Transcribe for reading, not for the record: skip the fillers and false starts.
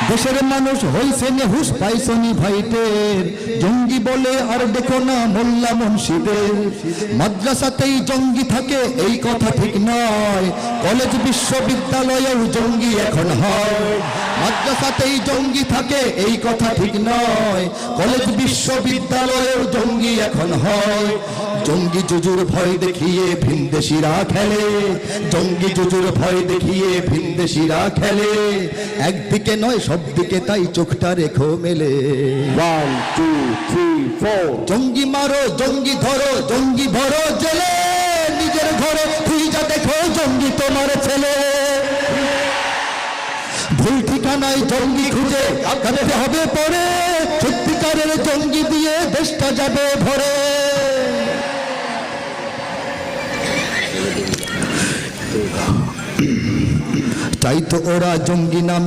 দেশের মানুষ হইছে হুশ পাইছনি ভাইটের, জঙ্গি বলে আর দেখো না মোল্লা মুন্সিদের। মাদ্রাসাতেই জঙ্গি থাকে এই কথা ঠিক নয়, কলেজ বিশ্ববিদ্যালয়েও জঙ্গি এখন হয়। মাদ্রাসাতেই জঙ্গি থাকে এই কথা ঠিক নয়, কলেজ বিশ্ববিদ্যালয়েও জঙ্গি এখন হয়। জঙ্গি জুজুর ভয় দেখিয়ে ভিনদেশিরা খেলে, জঙ্গি জুজুর ভয় দেখিয়ে ভিনদেশিরা খেলে। একদিকে নয় সব দিকে তাই চোখটা রেখো মেলে। 1 2 3 4 জঙ্গি মারো জঙ্গি ধরো জঙ্গি ভরো জেলে, নিজের ঘরে খুঁজা দেখো জঙ্গি তোমার ছেলে। ভুল ঠিকানায় জঙ্গি খুঁজে কাটতে হবে পরে, সত্যিকারের জঙ্গি দিয়ে দেশটা যাবে ভরে। তাই তো ওরা জঙ্গি নামে